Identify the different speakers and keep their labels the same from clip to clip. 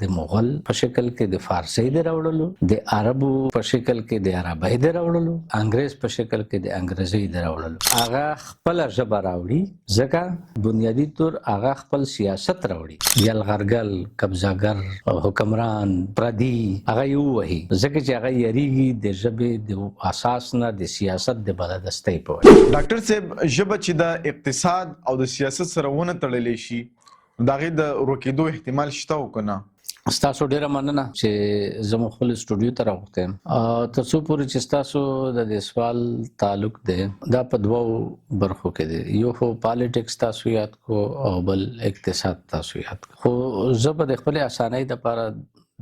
Speaker 1: د مغل په شکل کې د فارسی د راوړلو د عربو په شکل کې د عربی د راوړلو انګریز په شکل کې د انګریزي د راوړلو هغه خپل ژبه راوړي ځکه بنیادی طور هغه خپل سیاست راوړي یلغرګل قبضاګر حکمران پردي هغه یو وهي ځکه چې هغه یریږي د ژبې د اساس نه د سیاست د بلدستۍ په وجه.
Speaker 2: ډاکټر صاحب ژبه چې د اقتصاد او د سیاست سره ونه تړلې شي د هغې د ورکېدو احتمال شته او که نه؟
Speaker 1: ستاسو ډیره مننه چې زموږ خپل سټوډیو ته راغوښتم تر څو پورې چې ستاسو د دې سوال تعلق دی دا په دوو برخو کې دی یو خو پالیټکس تاسو یاد کو او بل اقتصاد تاسو یاد کو خو زه به د خپل اسانۍ لپاره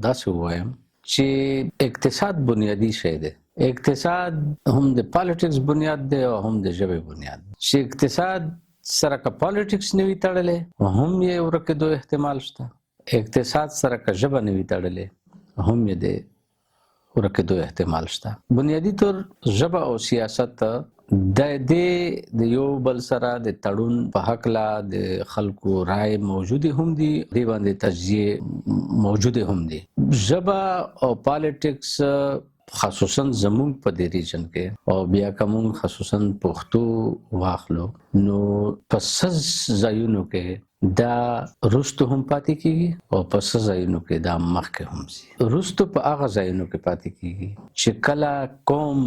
Speaker 1: داسې ووایم چې اقتصاد بنیادی شی دی اقتصاد هم د پالیټکس بنیاد دی او هم د ژبې بنیاد چې اقتصاد سره که پالیټکس نه وي تړلی هم یې ورکېدو احتمال شته اقتصاد سره که ژبه نه وي تړلې هم یې د ورکېدو احتمال شته بنیادی طور ژبه او سیاست د دې د یو بل سره د تړون په هکله د خلکو رائے موجودې هم دي دې باندې تجزیې موجودې هم دي ژبه او پالیټکس خصوصا زمونږ په دې ریجن کې او بیا کوم خصوصا پښتو واخلو نو په څه ځایونو کې دا رستو هم پاتې کیږي او په څه ځایونو کې دا مخکې هم ځي رستو په هغه ځایونو کې پاتې کیږي چې کله قوم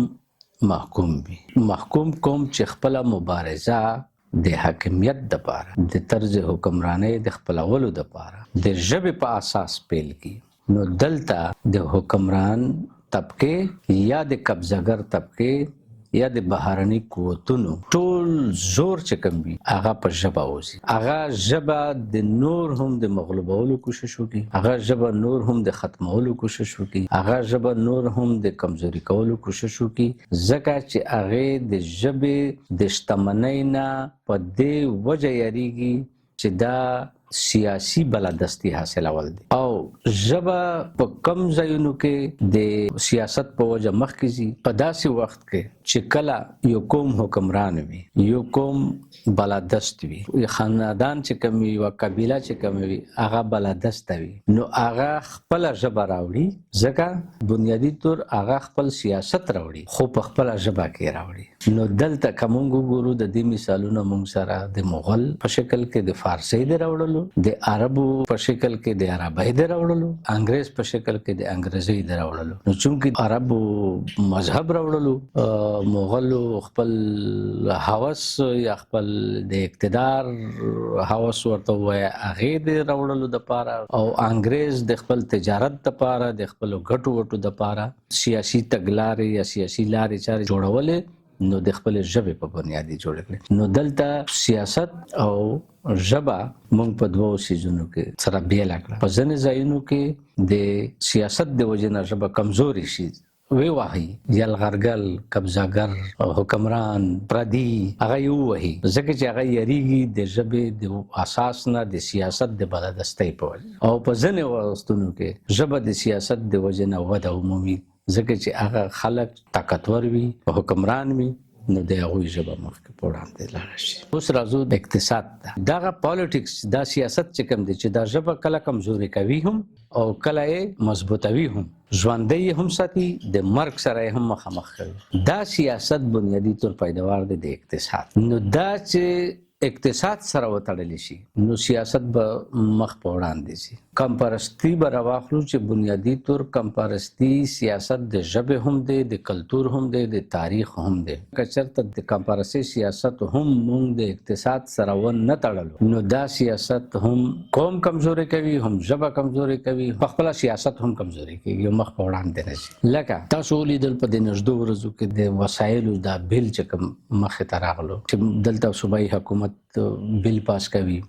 Speaker 1: محکوم وي محکوم قوم چې خپله مبارزه د حاکمیت دپاره د طرز حکمرانۍ د خپلولو دپاره د ژبې په اساس پیل کی نو دلته د حکمران طبقه یا د قبضهګر طبقه یا د بهرني قوتونو ټول زور چې کوم وي هغه په ژبه وځي هغه ژبه د نور هم د مغلوبولو کوشش وکړي هغه ژبه نور هم د ختمولو کوشش وکړي هغه ژبه نور هم د کمزوري کولو کوشش وکړي ځکه چې هغې د ژبې د شتمنۍ نه په دې وجه یریږي چې دا سیاسي بلدستی حاصلول دي او ژبه په کم ځایونو کې د سیاست په وجه مخکې ځي په داسې وخت کې چې کله یو قوم حکمران وي یو قوم بلدست وي خاندان چې کوم وي یوه قبیله چې کوم وي هغه بلدسته وي نو هغه خپله ژبه راوړي ځکه بنیادي طور هغه خپل سیاست راوړي خو په خپله ژبه کې راوړي نو دلته که موږ وګورو د دې مثالونه موږ سره د مغل په شکل کې د فارسي د راوړلو د عربو په شکل کې د عربی د راوړلو انګریز په شکل کې د انګریزي د راوړلو نو چونکې عربو مذهب راوړلو مغلو خپل هوس یا خپل د اقتدار هوس ورته وایي هغې د راوړلو دپاره او انګریز د خپل تجارت دپاره د خپلو ګټو وټو دپاره سیاسي تګلارې یا سیاسي لارې چارې جوړولې نو د خپل ژبې په بنیادي جوړ کړي نو دلته سیاست او ژبه مونږ په دوو سیزونو کې سره بیله کړه په ځینې ځایونو کې د سیاست د وجې نه ژبه کمزوري شي وی وهي یلغرګل قبضاګر حکمران پردي هغه یې ووهي ځکه چې هغه یریږي د ژبې د اساس نه د سیاست د بلدستۍ په وجه او په ځینې وختونو کې ژبه د سیاست د وجې نه وده ومومي ځکه چې هغه خلک طاقتور وي حکمران وي نو د هغوی ژبه مخکې په وړاندې لاړه شي اوس راځو د اقتصاد ته دغه پالیټکس دا سیاست چې کوم دی چې دا ژبه کله کمزوري کوي هم او کله یې مضبوطوي هم ژوندی هم ساتي د مرګ سره هم مخامخ کوي دا سیاست بنیادي طور پیداوار دی د اقتصاد نو دا چې اقتصاد سره وتړلی شي نو سیاست به مخ په وړاندې ځي کمپرستي به راواخلو چې بنیادي طور کمپرستي سیاست د ژبې هم دی د کلتور هم دی د تاریخ هم دی که چېرته د کمپرستي سیاست هم موږ د اقتصاد سره ونه تړلو نو دا سیاست هم قوم کمزوري کوي هم ژبه کمزوري کوي پخپله سیاست هم کمزوري کېږي مخ په وړاندې نه ځي لکه تاسو ولیدل په دې نږدو ورځو کې د وسایلو دا بیل چې کوم مخې ته راغلو چې دلته صوبایي حکومت بیل پاس کوي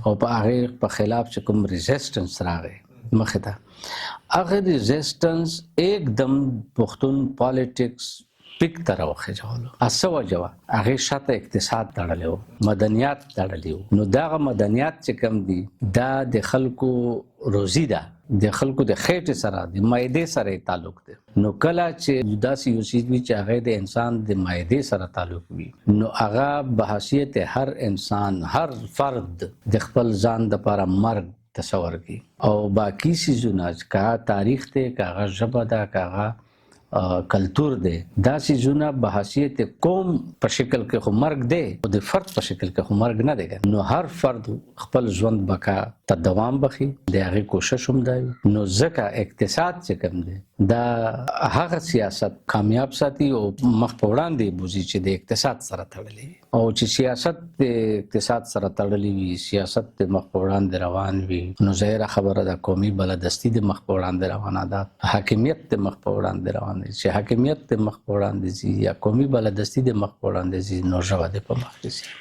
Speaker 1: او په هغې په خلاف چې کوم ریزسټنس راغی مخې ته هغه ریزسټنس एकदम پښتون پالیټکس پیک ته راوخېژولو څه وجه وه هغې شاته اقتصاد تړلی و مدنیات تړلی و نو دغه مدنیات چې کوم دي دا د خلکو روزي ده د خلکو د خېټې سره د معدې سره یې تعلق دی نو کله چې داسې یو څیز وي چې هغې د انسان د معدې سره تعلق وي نو هغه به حیثیت هر انسان هر فرد د خپل ځان دپاره مرګ تصور کی او باقی سيزونه کا تاریخ ته کا ژبه دا کا کلچر دی دا سيزونه به حیثیت قوم په شکل کې خو مرګ دی او د فرد په شکل کې خو مرګ نه دی نو هر فرد خپل ژوند بقا ته دوام بخي د هغه کوشش هم دی نو ځکه اقتصاد چې کوم دی دا هغه سیاست کامیاب ساتي او مخ په وړاندې بوزي چې د اقتصاد سره تړلي او چې سیاست د اقتصاد سره تړلي وي سیاست د مخ په وړاندې روان وي نو ظاهره خبره د قومي بلدستی د مخ په وړاندې روانه ده حاکمیت د مخ په وړاندې روانه چې حاکمیت د مخ په وړاندې زی یا قومي بلدستی د مخ په وړاندې زی نو ژبه د په مخ کې